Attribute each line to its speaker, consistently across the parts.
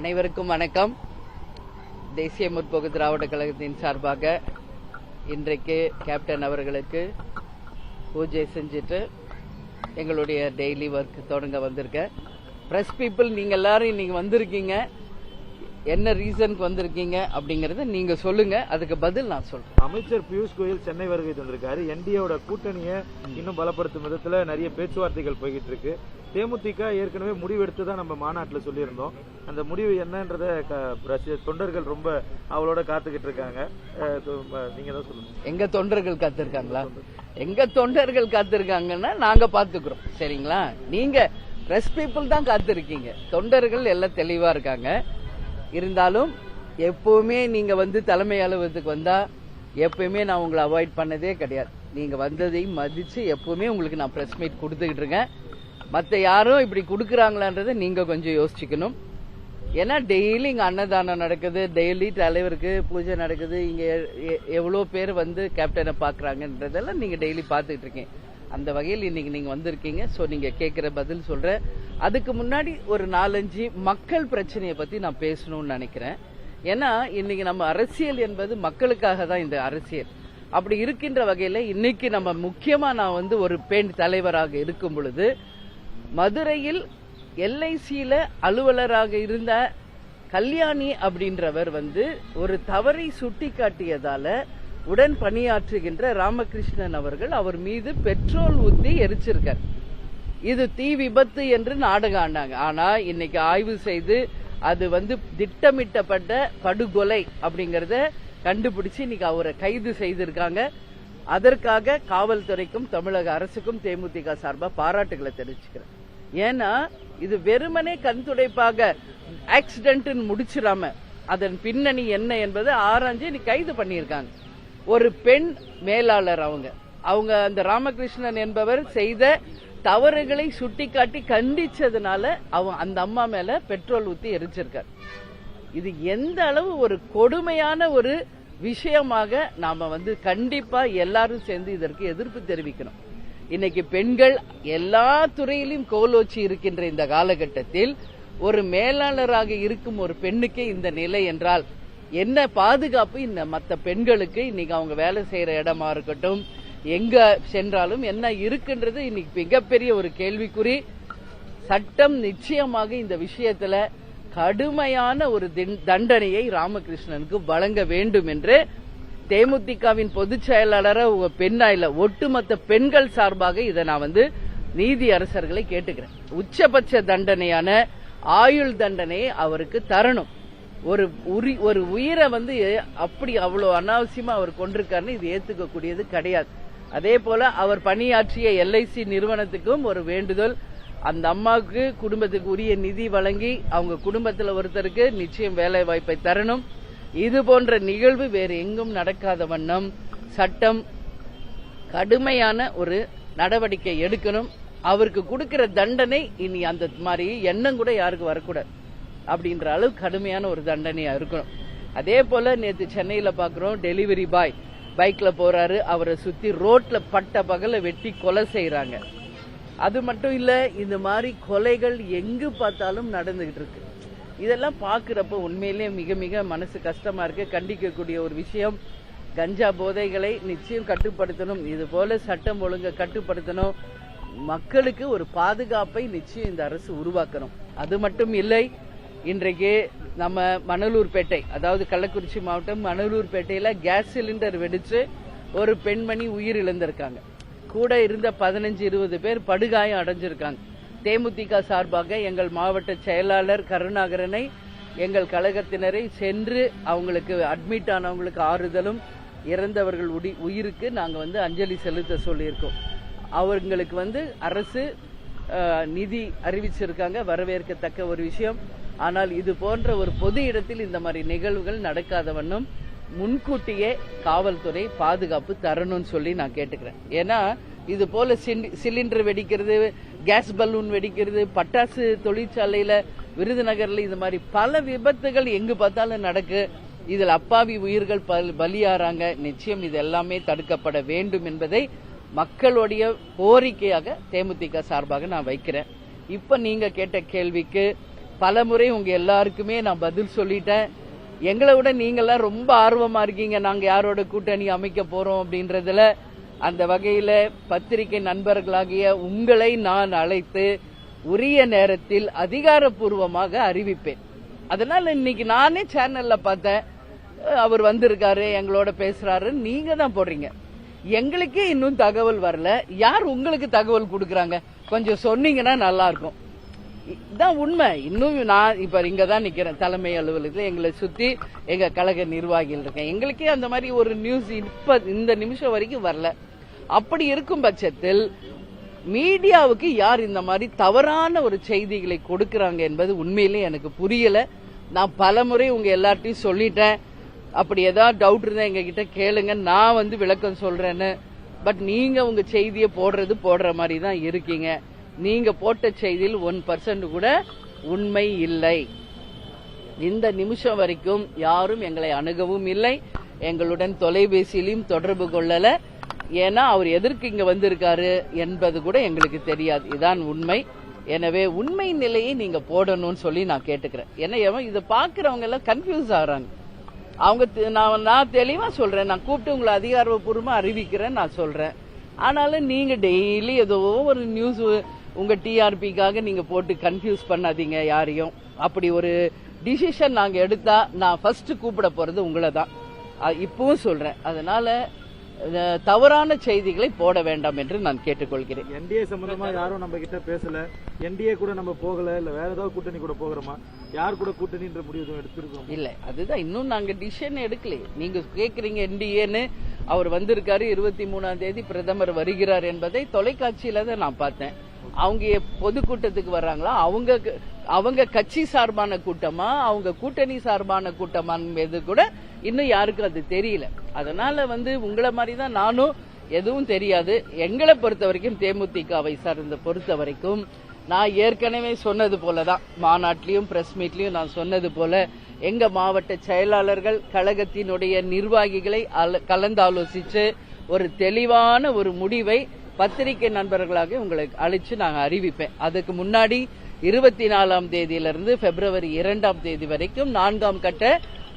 Speaker 1: அனைவருக்கும் வணக்கம். தேசிய முற்போக்கு திராவிட கழகத்தின் சார்பாக இன்றைக்கு கேப்டன் அவர்களுக்கு பூஜை செஞ்சுட்டு எங்களுடைய டெய்லி ஒர்க் தொடங்க வந்திருக்கேன். பிரஸ் பீப்புள் நீங்க எல்லாரும் இன்னைக்கு வந்திருக்கீங்க, என்ன ரீசனுக்கு வந்திருக்கீங்க அப்படிங்கறத நீங்க சொல்லுங்க, அதுக்கு பதில் நான் சொல்றேன்.
Speaker 2: அமைச்சர் பியூஷ் கோயல் சென்னை வருகை தந்திருக்காரு. என்டிஏவோட கூட்டணியை இன்னும் பலப்படுத்தும் விதத்துல நிறைய பேச்சுவார்த்தைகள் போய்கிட்டு இருக்கு. தேமுதிக ஏற்கனவே முடிவெடுத்து தான் நம்ம மாநாட்டில் சொல்லியிருந்தோம். அந்த முடிவு என்னன்றத தொண்டர்கள் ரொம்ப அவளோட காத்துக்கிட்டு இருக்காங்க. நீங்க தான் சொல்லுங்க.
Speaker 1: எங்க தொண்டர்கள் காத்திருக்காங்களா? எங்க தொண்டர்கள் காத்திருக்காங்கன்னா நாங்க பாத்துக்கிறோம், சரிங்களா? நீங்க பிரஸ் பீப்புள் தான் காத்திருக்கீங்க, தொண்டர்கள் எல்லாம் தெளிவா இருக்காங்க. இருந்தாலும் எப்பவுமே நீங்க தலைமை அலுவலகத்துக்கு வந்தா எப்பவுமே நான் உங்களை அவாய்ட் பண்ணதே கிடையாது. நீங்க வந்ததையும் மதிச்சு எப்பவுமே உங்களுக்கு நான் பிரஸ் மீட் கொடுத்துக்கிட்டு இருக்கேன். மற்ற யாரும் இப்படி கொடுக்கறாங்களான்றத நீங்க கொஞ்சம் யோசிச்சுக்கணும். ஏன்னா டெய்லி இங்க அன்னதானம் நடக்குது, டெய்லி தலைவருக்கு பூஜை நடக்குது, இங்க எவ்வளவு பேர் கேப்டனை பாக்குறாங்கன்றதெல்லாம் நீங்க டெய்லி பாத்துக்கிட்டு இருக்கீங்க. அந்த வகையில் இன்னைக்கு நீங்க வந்திருக்கீங்க. சோ நீங்க கேட்கிற பதில் சொல்றேன். அதுக்கு முன்னாடி ஒரு 4-5 மக்கள் பிரச்சனையை பத்தி நான் பேசணும்னு நினைக்கிறேன். ஏன்னா இன்னைக்கு நம்ம அரசியல் என்பது மக்களுக்காக தான் இந்த அரசியல். அப்படி இருக்கின்ற வகையில இன்னைக்கு நம்ம முக்கியமா நான் ஒரு பெண் தலைவராக இருக்கும் பொழுது மதுரையில் எல்ஐசியில அலுவலராக இருந்த கல்யாணி அப்படின்றவர் ஒரு தவறை சுட்டி காட்டியதால உடன் பணியாற்றுகின்ற ராமகிருஷ்ணன் அவர்கள் அவர் மீது பெட்ரோல் ஊத்தி எரிச்சிருக்கார். இது தீ விபத்து என்று நாடகம் ஆனாங்க. ஆனா இன்னைக்கு ஆய்வு செய்து அது திட்டமிட்டப்பட்ட படுகொலை அப்படிங்கறத கண்டுபிடிச்சு இன்னைக்கு அவரை கைது செய்திருக்காங்க. அதற்காக காவல்துறைக்கும் தமிழக அரசுக்கும் தேமுதிக சார்பா பாராட்டுகளை தெரிவிச்சுக்கிறேன். ஏன்னா இது வெறுமனே கண்துடைப்பாக ஆக்சிடென்ட் முடிச்சிடாம அதன் பின்னணி என்ன என்பதை ஆராய்ஞ்சு இன்னைக்கு கைது பண்ணியிருக்காங்க. ஒரு பெண் மேலாளர் அவங்க அந்த ராமகிருஷ்ணன் என்பவர் செய்த தவறுகளை சுட்டிக்காட்டி கண்டிச்சதுனால அந்த அம்மா மேல பெட்ரோல் ஊத்தி எரிச்சிருக்கார். இது எந்த அளவு ஒரு கொடுமையான ஒரு விஷயமாக நாம கண்டிப்பா எல்லாரும் சேர்ந்து இதற்கு எதிர்ப்பு தெரிவிக்கணும். இன்னைக்கு பெண்கள் எல்லா துறையிலும் கோலோச்சி இருக்கின்ற இந்த காலகட்டத்தில் ஒரு மேலாளராக இருக்கும் ஒரு பெண்ணுக்கு இந்த நிலை என்றால் என்ன பாதுகாப்பு இந்த மற்ற பெண்களுக்கு? இன்னைக்கு அவங்க வேலை செய்யற இடமா இருக்கட்டும், எங்க சென்றாலும் என்ன இருக்குன்றது இன்னைக்கு மிகப்பெரிய ஒரு கேள்விக்குறி. சட்டம் நிச்சயமாக இந்த விஷயத்துல கடுமையான ஒரு தண்டனையை ராமகிருஷ்ணனுக்கு வழங்க வேண்டும் என்று தேமுதிகவின் பொதுச் செயலாளராக உங்க பெண்ணா இல்ல ஒட்டுமொத்த பெண்கள் சார்பாக இதை நான் நீதி அரசர்களை கேட்டுக்கிறேன். உச்சபட்ச தண்டனையான ஆயுள் தண்டனையை அவருக்கு தரணும். ஒரு உயிரை அப்படி அவ்வளவு அனாவசியமா அவர் கொண்டிருக்காருன்னு இது ஏத்துக்க கூடியது கிடையாது. அதே போல அவர் பணியாற்றிய எல்ஐசி நிறுவனத்துக்கும் ஒரு வேண்டுதல், அந்த அம்மாவுக்கு குடும்பத்துக்கு உரிய நிதி வழங்கி அவங்க குடும்பத்தில் ஒருத்தருக்கு நிச்சயம் வேலை வாய்ப்பை தரணும். இது போன்ற நிகழ்வு வேறு எங்கும் நடக்காத வண்ணம் சட்டம் கடுமையான ஒரு நடவடிக்கை எடுக்கணும். அவருக்கு கொடுக்கிற தண்டனை இனி அந்த மாதிரி எண்ணம் கூட யாருக்கு வரக்கூடாது அப்படின்ற அளவு கடுமையான ஒரு தண்டனையா இருக்கணும். அதே போல நேற்று சென்னையில பாக்குறோம், டெலிவரி பாய் பைக்ல போறாரு, அவரை சுத்தி ரோட்ல பட்ட பகல வெட்டி கொலை செய்யறாங்க. அது மட்டும் இல்ல, இந்த மாதிரி கொலைகள் எங்கு பார்த்தாலும் நடந்துகிட்டு இருக்கு. இதெல்லாம் பாக்குறப்ப உண்மையிலேயே மிக மிக மனசு கஷ்டமா இருக்கு. கண்டிக்கக்கூடிய ஒரு விஷயம். கஞ்சா போதைகளை நிச்சயம் கட்டுப்படுத்தணும். இது போல சட்டம் ஒழுங்கை கட்டுப்படுத்தணும். மக்களுக்கு ஒரு பாதுகாப்பை நிச்சயம் இந்த அரசு உருவாக்கணும். அது மட்டும் இல்லை, இன்றைக்கு நம்ம மணலூர்பேட்டை, அதாவது கள்ளக்குறிச்சி மாவட்டம் மணலூர்பேட்டையில கேஸ் சிலிண்டர் வெடிச்சு ஒரு பெண்மணி உயிர் இழந்திருக்காங்க. கூட இருந்த 15-20 பேர் படுகாயம் அடைஞ்சிருக்காங்க. தேமுதிக சார்பாக எங்கள் மாவட்ட செயலாளர் கருணாகரனை, எங்கள் கழகத்தினரை சென்று அவங்களுக்கு அட்மிட் ஆனவங்களுக்கு ஆறுதலும், இறந்தவர்கள் உயிருக்கு நாங்க அஞ்சலி செலுத்த சொல்லியிருக்கோம். அவங்களுக்கு அரசு நிதி அறிவிச்சிருக்காங்க, வரவேற்கத்தக்க ஒரு விஷயம். ஆனால் இது போன்ற ஒரு பொது இடத்தில் இந்த மாதிரி நிகழ்வுகள் நடக்காத வண்ணம் முன்கூட்டியே காவல்துறை பாதுகாப்பு தரணும்னு சொல்லி நான் கேட்டுக்கிறேன். ஏன்னா இது போல சிலிண்டர் வெடிக்கிறது, கேஸ் பலூன் வெடிக்கிறது, பட்டாசு தொழிற்சாலையில விருதுநகர்ல இது மாதிரி பல விபத்துகள் எங்கு பார்த்தாலும் நடக்கு. இதில் அப்பாவி உயிர்கள் பலியாறாங்க. நிச்சயம் இது எல்லாமே தடுக்கப்பட வேண்டும் என்பதை மக்களுடைய கோரிக்கையாக தேமுதிக சார்பாக நான் வைக்கிறேன். இப்ப நீங்க கேட்ட கேள்விக்கு பலமுறை உங்க எல்லாருக்குமே நான் பதில் சொல்லிட்டேன். எங்களை விட நீங்கெல்லாம் ரொம்ப ஆர்வமா இருக்கீங்க நாங்க யாரோட கூட்டணி அமைக்க போறோம் அப்படின்றதுல. அந்த வகையில பத்திரிகை நண்பர்களாகிய உங்களை நான் அழைத்து உரிய நேரத்தில் அதிகாரப்பூர்வமாக அறிவிப்பேன். அதனால இன்னைக்கு நானே சேனல்ல பார்த்தேன், அவர் வந்திருக்காரு எங்களோட பேசுறாரு, நீங்க தான் போடுறீங்க. எங்களுக்கே இன்னும் தகவல் வரல. யார் உங்களுக்கு தகவல் கொடுக்கறாங்க? கொஞ்சம் சொன்னீங்கன்னா நல்லா இருக்கும். இதான் உண்மை. இன்னும் நான் இப்ப இங்கதான் நிக்கிறேன் தலைமை அலுவலகத்தில். எங்களை சுத்தி எங்க கழக நிர்வாகிகள் இருக்கேன். எங்களுக்கே அந்த மாதிரி ஒரு நியூஸ் இப்ப இந்த நிமிஷம் வரைக்கும் வரல. அப்படி இருக்கும் பட்சத்தில் மீடியாவுக்கு யார் இந்த மாதிரி தவறான ஒரு செய்திகளை கொடுக்கறாங்க என்பது உண்மையிலே எனக்கு புரியல. நான் பலமுறை உங்க எல்லார்ட்டையும் சொல்லிட்டேன். அப்படி ஏதாவது டவுட் இருந்தா எங்க கிட்ட கேளுங்க, நான் விளக்கம் சொல்றேன்னு. பட் நீங்க உங்க செய்தியை போடுற மாதிரி தான் இருக்கீங்க. நீங்க போட்ட செய்தியில் 1% கூட உண்மை இல்லை. இந்த நிமிஷம் வரைக்கும் யாரும் எங்களை அணுகவும் இல்லை, எங்களுடன் தொலைபேசியிலும் தொடர்பு கொள்ளல. ஏன்னா அவர் எதற்கு இங்க வந்திருக்காரு என்பது கூட எங்களுக்கு தெரியாது. இதான் உண்மை. எனவே உண்மை நிலையை நீங்க போடணும்னு சொல்லி நான் கேட்டுக்கிறேன். ஏன்னா இதை பாக்குறவங்க எல்லாம் கன்ஃபியூஸ் ஆகுறாங்க. அவங்க நான் தெளிவா சொல்றேன், நான் கூப்பிட்டு உங்களை அதிகாரப்பூர்வமா அறிவிக்கிறேன் நான் சொல்றேன். ஆனாலும் நீங்க டெய்லி ஏதோ ஒரு நியூஸ் உங்க டிஆர்பிக்காக நீங்க போட்டு கன்ஃபியூஸ் பண்ணாதீங்க யாரையும். அப்படி ஒரு டிசிஷன் நாங்க எடுத்தா நான் ஃபர்ஸ்ட் கூப்பிட போறது உங்களை தான். இப்பவும் சொல்றேன். அதனால தவறான செய்திகளை போட வேண்டாம் என்று நான் கேட்டுக்கொள்கிறேன்.
Speaker 2: என்டிஏ சம்பந்தமா யாரும் நம்ம கிட்ட பேசல, என்டிஏ கூட நம்ம போகல, இல்ல வேற ஏதாவது கூட்டணி கூட போகிறோமா, யார் கூட கூட்டணின்ற முடிவு எடுத்திருக்கோம் இல்ல.
Speaker 1: அதுதான் இன்னும் நாங்க டிசிஷன் எடுக்கல. நீங்க கேக்குறீங்க என்டிஏன்னு. அவர் வந்திருக்காரு, 23ஆம் தேதி பிரதமர் வருகிறார் என்பதை தொலைக்காட்சியில தான் நான் பார்த்தேன். அவங்க பொதுக்கூட்டத்துக்கு வர்றாங்களா, அவங்க கட்சி சார்பான கூட்டமா, அவங்க கூட்டணி சார்பான கூட்டமா என்பது கூட இன்னும் யாருக்கும் அது தெரியல. அதனால உங்களை மாதிரி தான் நானும் எதுவும் தெரியாது. எங்களை பொறுத்த வரைக்கும் தேமுதிகவை சார்ந்த பொறுத்த வரைக்கும் நான் ஏற்கனவே சொன்னது போலதான், மாநாட்டிலையும் பிரஸ் மீட்லயும் நான் சொன்னது போல, எங்க மாவட்ட செயலாளர்கள் கழகத்தினுடைய நிர்வாகிகளை கலந்தாலோசிச்சு ஒரு தெளிவான ஒரு முடிவை பத்திரிகை நண்பர்களாக உங்களுக்கு அழைச்சு நாங்க அறிவிப்பேன். அதுக்கு முன்னாடி 24ஆம் தேதியிலிருந்து பிப்ரவரி 2ஆம் தேதி வரைக்கும் 4ஆம் கட்ட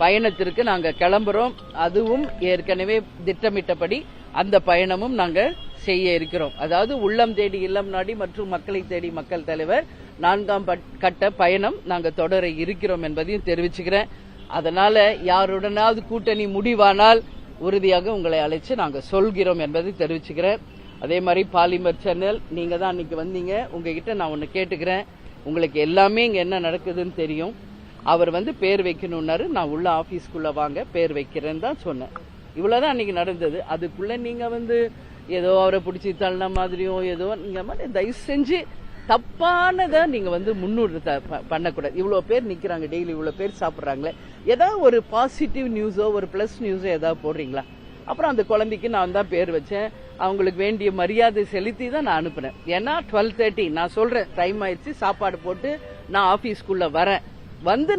Speaker 1: பயணத்திற்கு நாங்க கிளம்புறோம். அதுவும் ஏற்கனவே திட்டமிட்டபடி அந்த பயணமும் நாங்க செய்ய இருக்கிறோம். அதாவது உள்ளம் தேடி இல்லம் நாடி மற்றும் மக்களை தேடி மக்கள் தலைவர் 4ஆம் கட்ட பயணம் நாங்க தொடர இருக்கிறோம் என்பதையும் தெரிவிச்சுக்கிறேன். அதனால யாருடனாவது கூட்டணி முடிவானால் உறுதியாக உங்களை அழைச்சு நாங்க சொல்கிறோம் என்பதை தெரிவிச்சுக்கிறேன். அதே மாதிரி பாலிமர் சேனல், நீங்க தான் அன்னைக்கு வந்தீங்க. உங்ககிட்ட நான் ஒன்னு கேட்டுக்கிறேன். உங்களுக்கு எல்லாமே இங்க என்ன நடக்குதுன்னு தெரியும். அவர் பேர் வைக்கணும்னாரு. நான் உள்ள ஆபீஸ்க்குள்ள வாங்க பேர் வைக்கிறேன்னு தான் சொன்னேன். இவ்வளவுதான் அன்னைக்கு நடந்தது. அதுக்குள்ள நீங்க ஏதோ அவரை பிடிச்சி தள்ளின மாதிரியும் ஏதோ நீங்க தயவு செஞ்சு தப்பானதை நீங்க முன்னுறுத்த பண்ணக்கூடாது. இவ்வளவு பேர் நிக்கிறாங்க, டெய்லி இவ்வளவு பேர் சாப்பிடுறாங்களே, ஏதாவது ஒரு பாசிட்டிவ் நியூஸோ ஒரு பிளஸ் நியூஸோ ஏதாவது போடுறீங்களா? அப்புறம் அந்த குழந்தைக்கு நான் தான் பேர் வச்சேன். அவங்களுக்கு வேண்டிய மரியாதை செலுத்தி தான் நான் அனுப்புனேன். ஏன்னா 12:30 நான் சொல்றேன், டைம் ஆயிடுச்சு, சாப்பாடு போட்டு நான் ஆபீஸ்க்குள்ள வரேன்,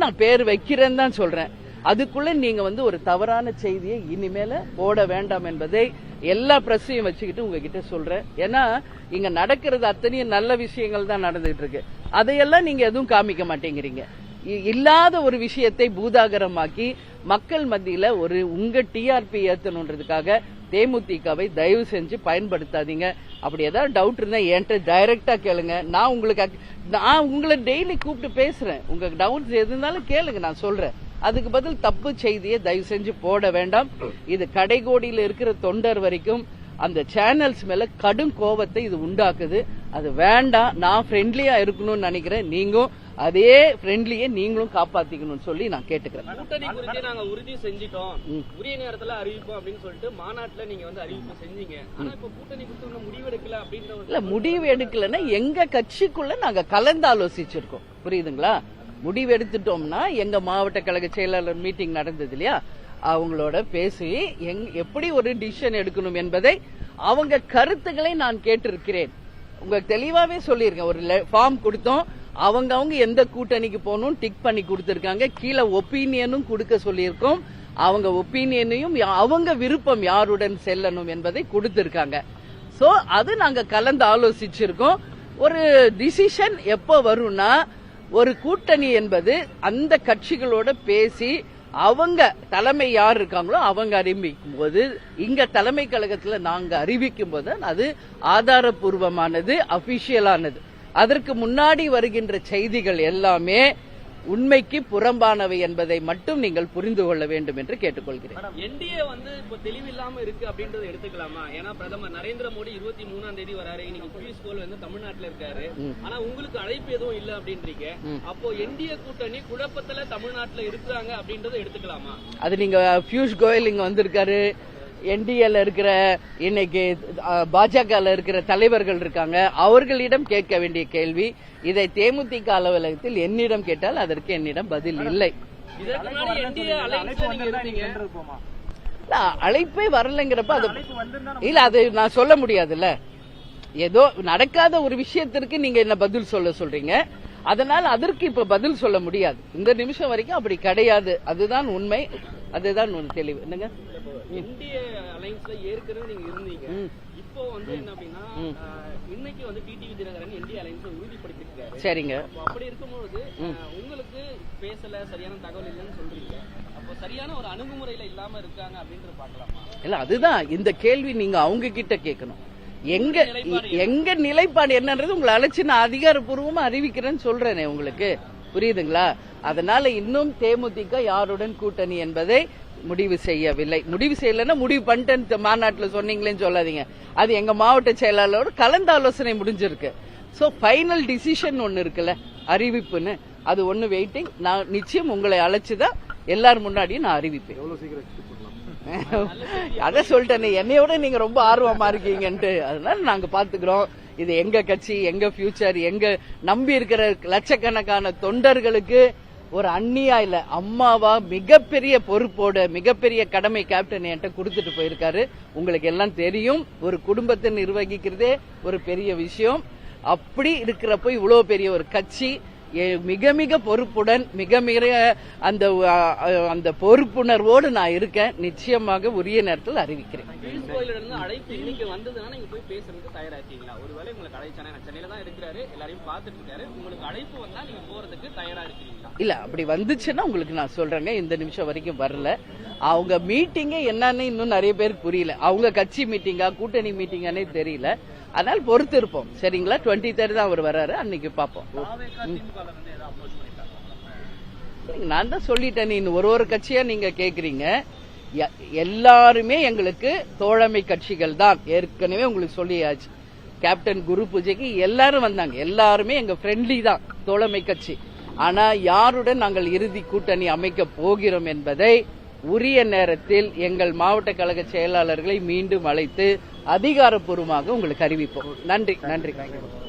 Speaker 1: நான் பேர் வைக்கிறேன்னு தான் சொல்றேன். அதுக்குள்ள நீங்க ஒரு தவறான செய்தியை இனிமேல போட வேண்டாம் என்பதை எல்லா பிரச்சனையும் வச்சுக்கிட்டு உங்ககிட்ட சொல்றேன். ஏன்னா இங்க நடக்கிறது அத்தனையும் நல்ல விஷயங்கள் தான் நடந்துகிட்டு இருக்கு. அதையெல்லாம் நீங்க எதுவும் காமிக்க மாட்டேங்கிறீங்க. இல்லாத ஒரு விஷயத்தை பூதாகரமாக்கி மக்கள் மத்தியில உங்க டிஆர்பி ஏத்தணுன்றதுக்காக தேமுதிகவை தயவு செஞ்சு பயன்படுத்தாதீங்க. அப்படி ஏதாவது டவுட் இருந்தா என்கிட்ட டைரக்டா கேளுங்க. நான் உங்களை டெய்லி கூப்பிட்டு பேசுறேன். உங்க டவுட்ஸ் எது இருந்தாலும் கேளுங்க, நான் சொல்றேன். அதுக்கு பதில் தப்பு செய்தியை தயவு செஞ்சு போட வேண்டாம். இது கடைகோடியில் இருக்கிற தொண்டர் வரைக்கும் அந்த சேனல்ஸ் மேல கடும் கோபத்தை இது உண்டாக்குது. அது வேண்டாம். நான் ஃப்ரெண்ட்லியா இருக்கணும்னு நினைக்கிறேன். நீங்களும் அதே ஃப்ரெண்ட்லியை நீங்களும் காப்பாத்திக்கணும்னு சொல்லி நான் கேட்டுக்கிறேன்.
Speaker 3: கூட்டணி குறித்து நாங்க உறுதி செஞ்சிட்டோம், உரிய நேரத்துல அறிவிப்போம் அப்படின்னு சொல்லிட்டு மாநாட்டுல நீங்க அறிவிப்பு செஞ்சீங்க. ஆனா இப்ப கூட்டணி குறித்து முடிவு எடுக்கல அப்படின்ற
Speaker 1: இல்ல, முடிவு எடுக்கலன்னா எங்க கட்சிக்குள்ள நாங்க கலந்து ஆலோசிச்சிருக்கோம். புரியுதுங்களா? முடிவு எடுத்துட்டோம்னா எங்க மாவட்ட கழக செயலாளர் மீட்டிங் நடந்தது இல்லையா, அவங்களோட பேசி எப்படி ஒரு டிசிஷன் எடுக்கணும் என்பதை அவங்க கருத்துக்களை நான் கேட்டிருக்கிறேன். உங்களுக்கு தெளிவாவே சொல்லியிருக்கேன். ஒரு ஃபார்ம் கொடுத்தோம், அவங்க எந்த கூட்டணிக்கு போகணும் டிக் பண்ணி கொடுத்திருக்காங்க. கீழே ஒப்பீனியனும் கொடுக்க சொல்லியிருக்கோம். அவங்க ஒப்பீனியனையும் அவங்க விருப்பம் யாருடன் செல்லணும் என்பதை கொடுத்திருக்காங்க. சோ அது நாங்க கலந்து ஆலோசிச்சிருக்கோம். ஒரு டிசிஷன் எப்போ வரும்னா ஒரு கூட்டணி என்பது அந்த கட்சிகளோட பேசி அவங்க தலைமை யார் இருக்காங்களோ அவங்க அறிவிக்கும் போது, இங்க தலைமை கழகத்துல நாங்க அறிவிக்கும் போது அது ஆதாரபூர்வமானது, அபிஷியலானது. அதற்கு முன்னாடி வருகின்ற செய்திகள் எல்லாமே உண்மைக்கு புறம்பானவை என்பதை மட்டும் நீங்கள் புரிந்து கொள்ள வேண்டும் என்று கேட்டுக்கொள்கிறேன்.
Speaker 3: என்டிஏ வந்து இப்போ தெளிவில்லாம இருக்கு அப்படின்றத எடுத்துக்கலாமா? ஏன்னா பிரதமர் நரேந்திர மோடி 23ஆம் தேதி வராரு, இன்னைக்கு பியூஷ் கோயல் வந்து தமிழ்நாட்டுல இருக்காரு. ஆனா உங்களுக்கு அழைப்பு எதுவும் இல்ல அப்படின்றீங்க. அப்போ என்டிஏ கூட்டணி குழப்பத்துல தமிழ்நாட்டுல இருக்காங்க அப்படின்றத எடுத்துக்கலாமா?
Speaker 1: அது நீங்க பியூஷ் கோயல் இங்க வந்திருக்காரு, என்டிஏல இருக்கிற இன்னைக்கு பாஜகல இருக்கிற தலைவர்கள் இருக்காங்க, அவர்களிடம் கேட்க வேண்டிய கேள்வி. இதை தேமுதிக அலுவலகத்தில் என்னிடம் கேட்டால் அதற்கு என்னிடம் பதில் இல்லை. அழைப்பே வரலைங்கிறப்ப அது இல்ல, அது நான் சொல்ல முடியாதுல்ல. ஏதோ நடக்காத ஒரு விஷயத்திற்கு நீங்க என்ன பதில் சொல்ல சொல்றீங்க, அதனால அதற்கு இப்ப பதில் சொல்ல முடியாது. இந்த நிமிஷம் வரைக்கும் அப்படி கிடையாது. அதுதான் உண்மை, அதுதான் ஒரு தெளிவு. என்னங்க,
Speaker 3: என்டிஏ அலைன்ஸ்ல ஏற்கனவே நீங்க இருந்தீங்க. இப்போ வந்து என்ன அப்படின்னா, இன்னைக்கு வந்து டிடிவி தினகரன் என்டிஏ அலைன்ஸ் உறுதிப்படுத்திருக்காரு.
Speaker 1: சரிங்க.
Speaker 3: அப்படி இருக்கும்போது உங்களுக்கு பேசல, சரியான தகவல் இல்லைன்னு சொல்றீங்க. அப்போ சரியான ஒரு அணுகுமுறையில இல்லாம இருக்காங்க அப்படின்றது பாக்கலாமா?
Speaker 1: இல்ல, அதுதான் இந்த கேள்வி நீங்க அவங்க கிட்ட கேட்கணும். எங்க நிலைப்பாடு என்னன்றது உங்களை அழைச்சு நான் அதிகாரப்பூர்வமா அறிவிக்கிறேன்னு சொல்றேனே உங்களுக்கு, புரியுதுங்களா? அதனால இன்னும் தேமுதிக யாருடன் கூட்டணி என்பதை முடிவு செய்யவில்லை. முடிவு செய்யலன்னா முடிவு பண்ணிட்டு மாநாட்டில் சொன்னீங்களேன்னு சொல்லாதீங்க. அது எங்க மாவட்ட செயலாளரோட கலந்த ஆலோசனை முடிஞ்சிருக்கு. சோ ஃபைனல் டிசிஷன் ஒன்னு இருக்குல்ல, அறிவிப்புன்னு, அது ஒன்னு வெயிட்டிங். நான் நிச்சயம் உங்களை அழைச்சுதான் எல்லாரும் முன்னாடியும் நான் அறிவிப்பேன். அத சொல்லிட்டேன், என்னையோட நீங்க ரொம்ப ஆர்வமா இருக்கீங்கன்ட்டு. அதனால நாங்க பாத்துக்கிறோம். இது எங்க கட்சி, எங்க ஃபியூச்சர், எங்க நம்பி இருக்கிற லட்சக்கணக்கான தொண்டர்களுக்கு ஒரு அண்ணியா இல்ல, அம்மாவா மிகப்பெரிய பொறுப்போட மிகப்பெரிய கடமை கேப்டன் என்கிட்ட கொடுத்துட்டு போயிருக்காரு. உங்களுக்கு எல்லாம் தெரியும், ஒரு குடும்பத்தை நிர்வகிக்கிறதே ஒரு பெரிய விஷயம். அப்படி இருக்கிறப்போ இவ்வளவு பெரிய ஒரு கட்சி மிக மிக பொறுப்புடன் மிக மிக அந்த பொறுப்புணர்வோடு நான் இருக்கேன். நிச்சயமாக உரிய நேரத்தில் அறிவிக்கிறேன்.
Speaker 3: அழைப்பு இன்னைக்கு வந்ததுன்னா நீங்க போய் பேசுறதுக்கு தயாராச்சீங்களா? ஒருவேளை உங்களுக்கு அழைச்சானே, சென்னையில தான் இருக்கிறாரு, எல்லாரையும் பார்த்துட்டு இருக்காரு, உங்களுக்கு அழைப்பு வந்தா நீங்க போறதுக்கு தயாரா இருக்கீங்களா?
Speaker 1: இல்ல, அப்படி வந்துச்சுன்னா உங்களுக்கு நான் சொல்றேங்க. இந்த நிமிஷம் வரைக்கும் வரல. அவங்க மீட்டிங்கே என்னன்னு இன்னும் நிறைய பேருக்கு புரியல. அவங்க கட்சி மீட்டிங்கா கூட்டணி மீட்டிங்கானே தெரியல. அதனால பொறுத்து இருப்போம். சரிங்களா? 23 தான் அவர் வர்றாரு, அன்னைக்கு பாப்போம். நான் தான் சொல்லிட்டேன். நீங்க ஒரு கட்சியா நீங்க கேக்குறீங்க. எல்லாருமே எங்களுக்கு தோழமை கட்சிகள் தான். ஏற்கனவே உங்களுக்கு சொல்லியாச்சு. கேப்டன் குரு பூஜைக்கு எல்லாரும் வந்தாங்க. எல்லாருமே எங்க ஃப்ரெண்ட்லி தான், தோழமை கட்சி. ஆனா யாருடன் நாங்கள் இறுதி கூட்டணி அமைக்க போகிறோம் என்பதை உரிய நேரத்தில் எங்கள் மாவட்ட கழக செயலாளர்களை மீண்டும் அழைத்து அதிகாரப்பூர்வமாக உங்களுக்கு அறிவிப்போம். நன்றி.